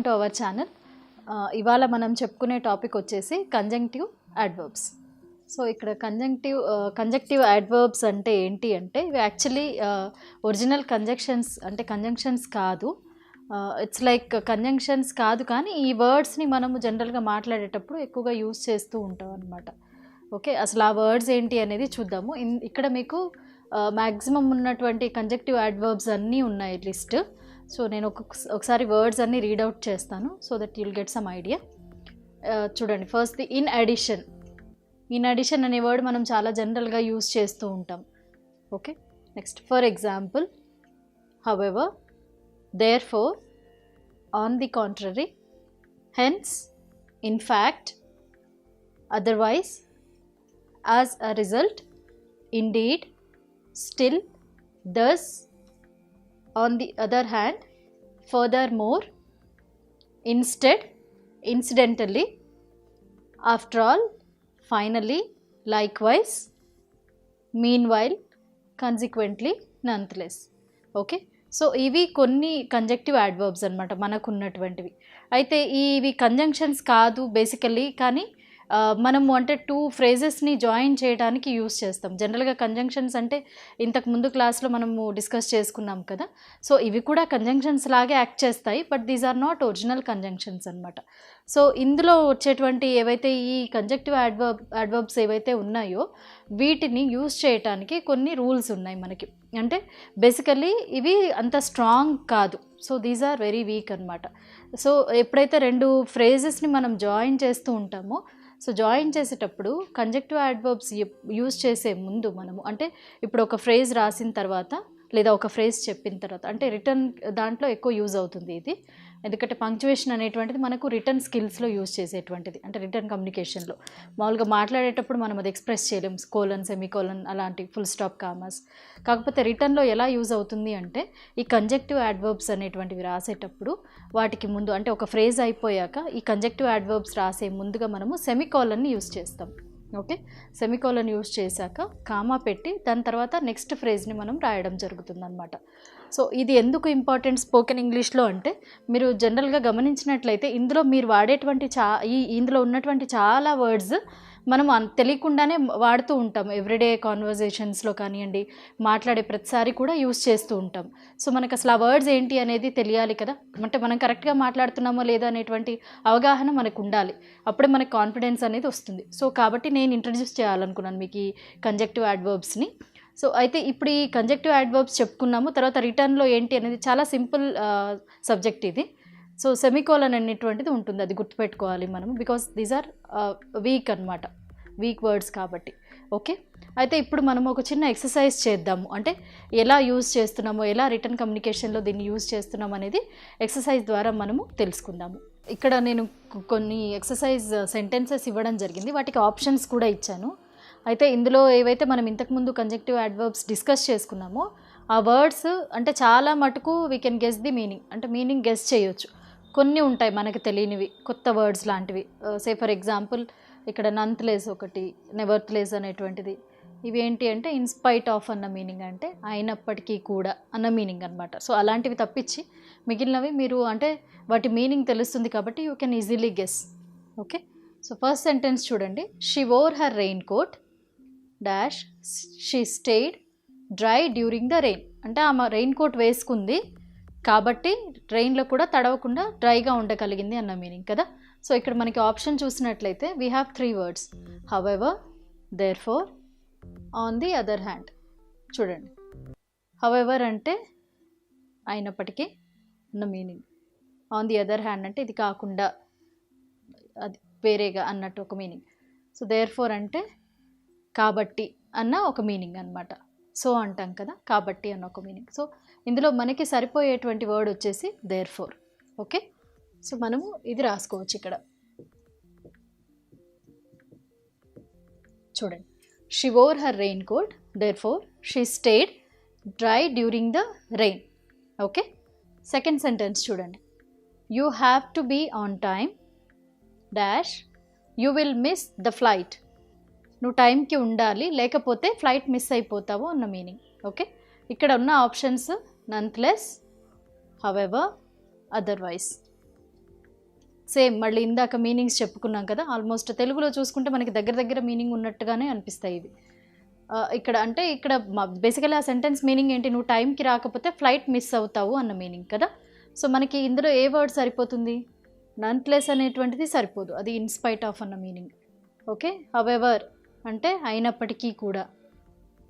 To our channel. ఇవాళ మనం చెప్పుకునే టాపిక్ వచ్చేసి కంజంక్టివ్ అడ్వర్బ్స్. సో ఇక్కడ కంజంక్టివ్ అడ్వర్బ్స్ అంటే ఏంటి అంటే ఇవి యాక్చువల్లీ ఒరిజినల్ కంజంక్షన్స్ కాదు. ఇట్స్ లైక్ కంజంక్షన్స్ కాదు, కానీ ఈ వర్డ్స్ని మనము జనరల్గా మాట్లాడేటప్పుడు ఎక్కువగా యూజ్ చేస్తూ ఉంటాం అనమాట. ఓకే, అసలు ఆ వర్డ్స్ ఏంటి అనేది చూద్దాము. ఇక్కడ మీకు మ్యాక్సిమం ఉన్నటువంటి కంజంక్టివ్ అడ్వర్బ్స్ అన్నీ ఉన్నాయి లిస్ట్. సో నేను ఒకసారి వర్డ్స్ అన్నీ రీడౌట్ చేస్తాను so that you'll get some idea. చూడండి, ఫస్ట్ ది ఇన్ అడిషన్ అనే వర్డ్ మనం చాలా జనరల్గా యూజ్ చేస్తూ ఉంటాం. Okay, next for example however, therefore, on the contrary, hence, in fact, otherwise, as a result, indeed, still, thus, on the other hand, furthermore, instead, incidentally, after all, finally, likewise, meanwhile, consequently, nonetheless. Okay, so ఇవి కొన్ని conjunctive adverbs అనమాట మనకున్నటువంటివి. అయితే ఇవి conjunctions కాదు basically, కానీ మనము అంటే two ఫ్రేజెస్ని join చేయడానికి యూస్ చేస్తాం. జనరల్గా కంజంక్షన్స్ అంటే ఇంతకు ముందు క్లాస్లో మనము డిస్కస్ చేసుకున్నాం కదా. సో ఇవి కూడా కంజంక్షన్స్ లాగే యాక్ట్ చేస్తాయి, but these are not original conjunctions అనమాట. సో ఇందులో వచ్చేటువంటి ఏవైతే ఈ కంజంక్టివ్ అడ్వర్బ్స్ ఏవైతే ఉన్నాయో వీటిని యూజ్ చేయడానికి కొన్ని రూల్స్ ఉన్నాయి మనకి. అంటే బేసికల్లీ ఇవి అంత స్ట్రాంగ్ కాదు. So these are very weak అనమాట. సో ఎప్పుడైతే రెండు ఫ్రేజెస్ని మనం జాయిన్ చేస్తూ ఉంటామో, సో జాయిన్ చేసేటప్పుడు కంజంక్టివ్ అడ్వర్బ్స్ యూజ్ చేసే ముందు మనము అంటే ఇప్పుడు ఒక ఫ్రేజ్ రాసిన తర్వాత లేదా ఒక ఫ్రేజ్ చెప్పిన తర్వాత, అంటే రిటర్న్ దాంట్లో ఎక్కువ యూజ్ అవుతుంది ఇది. ఎందుకంటే పంక్చువేషన్ అనేటువంటిది మనకు రిటర్న్ స్కిల్స్లో యూజ్ చేసేటువంటిది. అంటే రిటర్న్ కమ్యూనికేషన్లో మామూలుగా మాట్లాడేటప్పుడు మనం అది ఎక్స్ప్రెస్ చేయలేం, కోలన్, సెమీకోలన్ అలాంటి ఫుల్ స్టాప్ కామర్స్. కాకపోతే రిటర్న్లో ఎలా యూజ్ అవుతుంది అంటే ఈ కంజంక్టివ్ అడ్వర్బ్స్ అనేటువంటివి రాసేటప్పుడు వాటికి ముందు అంటే ఒక ఫ్రేజ్ అయిపోయాక ఈ కంజంక్టివ్ అడ్వర్బ్స్ రాసే ముందుగా మనము సెమీకోలన్ని యూజ్ చేస్తాం. ఓకే, సెమీకోలన్ యూజ్ చేశాక కామా పెట్టి దాని తర్వాత నెక్స్ట్ ఫ్రేజ్ని మనం రాయడం జరుగుతుంది అనమాట. సో ఇది ఎందుకు ఇంపార్టెంట్ స్పోకెన్ ఇంగ్లీష్లో అంటే మీరు జనరల్గా గమనించినట్లయితే ఇందులో మీరు వాడేటువంటి ఇందులో ఉన్నటువంటి చాలా వర్డ్స్ మనం తెలియకుండానే వాడుతూ ఉంటాం. ఎవ్రీడే కాన్వర్జేషన్స్లో కానివ్వండి, మాట్లాడే ప్రతిసారి కూడా యూజ్ చేస్తూ ఉంటాం. సో మనకు అసలు ఆ వర్డ్స్ ఏంటి అనేది తెలియాలి కదా. అంటే మనం కరెక్ట్గా మాట్లాడుతున్నామో లేదా అనేటువంటి అవగాహన మనకు ఉండాలి. అప్పుడే మనకు కాన్ఫిడెన్స్ అనేది వస్తుంది. సో కాబట్టి నేను ఇంట్రడ్యూస్ చేయాలనుకున్నాను మీకు ఈ కంజంక్టివ్ అడ్వర్బ్స్ని. సో అయితే ఇప్పుడు ఈ కంజంక్టివ్ అడ్వర్బ్స్ చెప్పుకున్నాము. తర్వాత రిటర్న్లో ఏంటి అనేది చాలా సింపుల్ సబ్జెక్ట్ ఇది. సో సెమీకోలన్ అనేటువంటిది ఉంటుంది, అది గుర్తుపెట్టుకోవాలి మనము, బికాస్ దీస్ ఆర్ వీక్ అనమాట, వీక్ వర్డ్స్ కాబట్టి. ఓకే, అయితే ఇప్పుడు మనం ఒక చిన్న ఎక్సర్సైజ్ చేద్దాము. అంటే ఎలా యూజ్ చేస్తున్నామో, ఎలా రిటర్న్ కమ్యూనికేషన్లో దీన్ని యూజ్ చేస్తున్నాం అనేది ఎక్సర్సైజ్ ద్వారా మనము తెలుసుకుందాము. ఇక్కడ నేను కొన్ని ఎక్సర్సైజ్ సెంటెన్సెస్ ఇవ్వడం జరిగింది, వాటికి ఆప్షన్స్ కూడా ఇచ్చాను. అయితే ఇందులో ఏవైతే మనం ఇంతకుముందు కంజంక్టివ్ అడ్వర్బ్స్ డిస్కస్ చేసుకున్నామో ఆ వర్డ్స్ అంటే చాలా మటుకు we can guess the meaning, అంటే మీనింగ్ గెస్ చేయొచ్చు. కొన్ని ఉంటాయి మనకు తెలియనివి, కొత్త వర్డ్స్ లాంటివి. సే ఫర్ ఎగ్జాంపుల్ ఇక్కడ నంత్లెస్ ఒకటి, నెవర్త్లెస్ అనేటువంటిది. ఇవి ఏంటి అంటే ఇన్స్పైట్ ఆఫ్ అన్న మీనింగ్, అంటే అయినప్పటికీ కూడా అన్న మీనింగ్ అనమాట. సో అలాంటివి తప్పించి మిగిలినవి మీరు అంటే వాటి మీనింగ్ తెలుస్తుంది కాబట్టి you can easily guess. Okay, so first sentence చూడండి. She wore her raincoat dash she stayed dry during the rain. అంటే ఆమె రెయిన్ కోట్ వేసుకుంది కాబట్టి ట్రైన్లో కూడా తడవకుండా డ్రైగా ఉండగలిగింది అన్న మీనింగ్ కదా. సో ఇక్కడ మనకి ఆప్షన్ చూసినట్లయితే we have 3 words, however, therefore, on the other hand. చూడండి, హౌఎవర్ అంటే అయినప్పటికీ అన్న meaning, on the other hand అంటే ఇది కాకుండా, అది వేరేగా అన్నట్టు ఒక మీనింగ్. సో దేర్ఫోర్ అంటే కాబట్టి అన్న ఒక మీనింగ్ అనమాట. సో అంటాం కదా, కాబట్టి అన్న ఒక మీనింగ్. సో ఇందులో మనకి సరిపోయేటువంటి వర్డ్ వచ్చేసి దేర్ఫోర్. ఓకే, సో మనము ఇది రాసుకోవచ్చు ఇక్కడ. చూడండి, she wore her raincoat, therefore she stayed dry during the rain. Okay, second sentence చూడండి. You have to be on time dash you will miss the flight. నువ్వు టైంకి ఉండాలి, లేకపోతే ఫ్లైట్ మిస్ అయిపోతావు అన్న మీనింగ్. ఓకే, ఇక్కడ ఉన్న options nonetheless, however, otherwise. Same మళ్ళీ ఇందాక మీనింగ్స్ చెప్పుకున్నాం కదా, ఆల్మోస్ట్ తెలుగులో చూసుకుంటే మనకి దగ్గర దగ్గర మీనింగ్ ఉన్నట్టుగానే అనిపిస్తాయి ఇవి. ఇక్కడ అంటే ఇక్కడ బేసికలీ ఆ సెంటెన్స్ మీనింగ్ ఏంటి, నువ్వు టైంకి రాకపోతే ఫ్లైట్ మిస్ అవుతావు అన్న మీనింగ్ కదా. సో మనకి ఇందులో ఏ వర్డ్ సరిపోతుంది, నన్ ప్లస్ అనేటువంటిది సరిపోదు, అది ఇన్స్పైట్ ఆఫ్ అన్న మీనింగ్. ఓకే, హవెవర్ అంటే అయినప్పటికీ కూడా,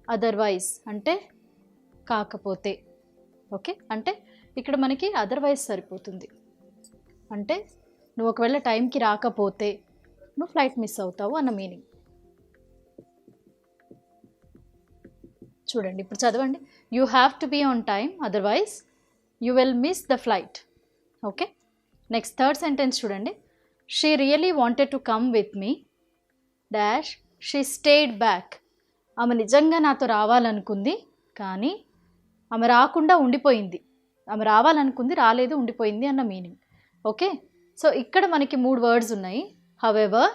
అదర్వైజ్ అంటే కాకపోతే. ఓకే, అంటే ఇక్కడ మనకి అదర్వైజ్ సరిపోతుంది, అంటే నువ్వు ఒకవేళ టైంకి రాకపోతే నువ్వు ఫ్లైట్ మిస్ అవుతావు అన్న మీనింగ్. చూడండి ఇప్పుడు చదవండి, you have to be on time otherwise you will miss the flight. Okay, next third sentence చూడండి, she really wanted to come with me dash she stayed back. ఆమె నిజంగా నాతో రావాలనుకుంది కానీ ఆమె రాకుండా ఉండిపోయింది. ఆమె రావాలనుకుంది, రాలేదు, ఉండిపోయింది అన్న మీనింగ్. ఓకే, సో ఇక్కడ మనకి 3 వర్డ్స్ ఉన్నాయి, హవెవర్,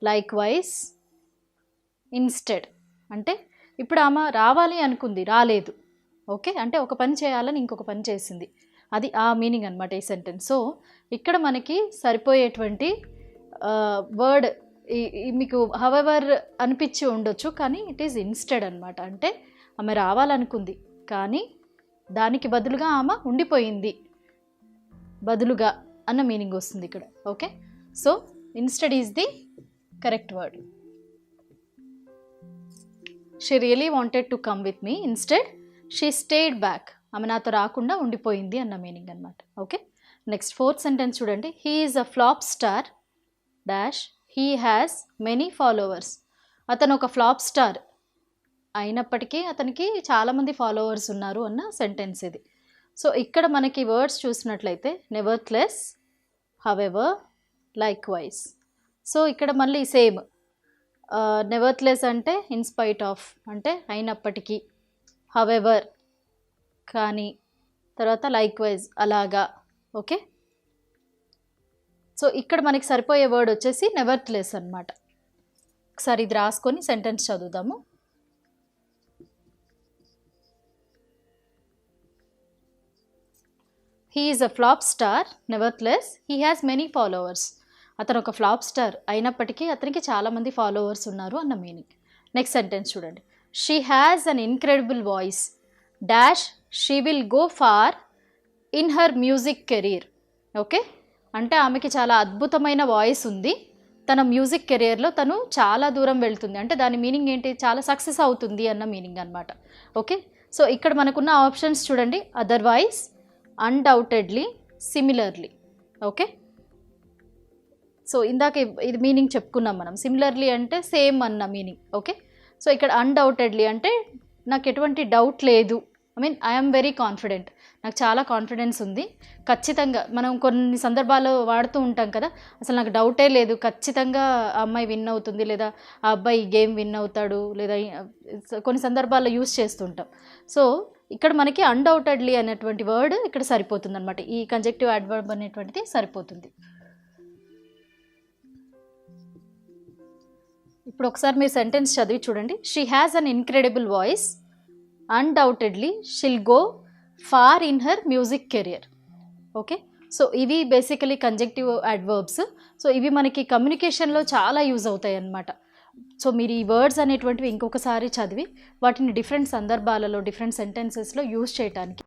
లైక్వైజ్, ఇన్స్టెడ్. అంటే ఇప్పుడు ఆమె రావాలి అనుకుంది, రాలేదు. ఓకే, అంటే ఒక పని చేయాలని ఇంకొక పని చేసింది, అది ఆ మీనింగ్ అనమాట ఈ సెంటెన్స్. సో ఇక్కడ మనకి సరిపోయేటువంటి వర్డ్ మీకు హవెవర్ అనిపించి ఉండొచ్చు, కానీ ఇట్ ఈజ్ ఇన్స్టెడ్ అనమాట. అంటే ఆమె రావాలనుకుంది కానీ దానికి బదులుగా ఆమె ఉండిపోయింది, బదులుగా అన్న మీనింగ్ వస్తుంది ఇక్కడ. Okay, so instead is the correct word. She really wanted to come with me, instead she stayed back, ఆమె నాతో రాకుండా ఉండిపోయింది అన్న మీనింగ్ అనమాట. ఓకే, నెక్స్ట్ ఫోర్త్ సెంటెన్స్ చూడండి, he is a flop star dash he has many followers. అతను ఒక flop star అయినప్పటికీ అతనికి చాలామంది ఫాలోవర్స్ ఉన్నారు అన్న సెంటెన్స్ ఇది. సో ఇక్కడ మనకి వర్డ్స్ చూసినట్లయితే నెవర్త్లెస్, హవెవర్, లైక్వైజ్. సో ఇక్కడ మళ్ళీ సేమ్, నెవర్త్లెస్ అంటే ఇన్స్పైట్ ఆఫ్ అంటే అయినప్పటికీ, హవెవర్ కానీ, తర్వాత లైక్వైజ్ అలాగా. ఓకే, సో ఇక్కడ మనకి సరిపోయే వర్డ్ వచ్చేసి నెవర్త్లెస్ అనమాట. ఒకసారి ఇది రాసుకొని సెంటెన్స్ చదువుదాము. He is a flop star nevertheless he has many followers. అతను ఒక ఫ్లాప్ స్టార్ అయినప్పటికీ అతనికి చాలామంది ఫాలోవర్స్ ఉన్నారు అన్న మీనింగ్. నెక్స్ట్ సెంటెన్స్ చూడండి, she has an incredible voice dash she will go far in her music career. Okay, అంటే ఆమెకి చాలా అద్భుతమైన వాయిస్ ఉంది, తన మ్యూజిక్ కెరియర్లో తను చాలా దూరం వెళ్తుంది, అంటే దాని మీనింగ్ ఏంటి, చాలా సక్సెస్ అవుతుంది అన్న మీనింగ్ అనమాట. ఓకే, సో ఇక్కడ మనకున్న ఆప్షన్స్ చూడండి, otherwise, undoubtedly, similarly. Okay, so ఇందాక ఇది మీనింగ్ చెప్పుకున్నాం మనం, సిమిలర్లీ అంటే సేమ్ అన్న మీనింగ్. ఓకే, సో ఇక్కడ అన్డౌటెడ్లీ అంటే నాకు ఎటువంటి డౌట్ లేదు, ఐఎమ్ వెరీ కాన్ఫిడెంట్, నాకు చాలా కాన్ఫిడెన్స్ ఉంది, ఖచ్చితంగా. మనం కొన్ని సందర్భాల్లో వాడుతూ ఉంటాం కదా, అసలు నాకు డౌటే లేదు, ఖచ్చితంగా ఆ అమ్మాయి విన్ అవుతుంది, లేదా ఆ అబ్బాయి గేమ్ విన్ అవుతాడు, లేదా కొన్ని సందర్భాల్లో యూస్ చేస్తుంటాం. సో ఇక్కడ మనకి అన్డౌటెడ్లీ అనేటువంటి వర్డ్ ఇక్కడ సరిపోతుంది అనమాట, ఈ కంజెక్టివ్ అడ్వర్బ్ అనేటువంటిది సరిపోతుంది. ఇప్పుడు ఒకసారి మీరు సెంటెన్స్ చదివి చూడండి, she has an incredible voice, undoubtedly she'll go far in her music career. Okay, so ఇవి బేసికలీ కంజెక్టివ్ అడ్వర్బ్స్. సో ఇవి మనకి కమ్యూనికేషన్లో చాలా యూజ్ అవుతాయి అన్నమాట. సో మీరు ఈ వర్డ్స్ అనేటువంటివి ఇంకొకసారి చదివి వాటిని డిఫరెంట్ సందర్భాలలో, డిఫరెంట్ సెంటెన్సెస్లో యూజ్ చేయడానికి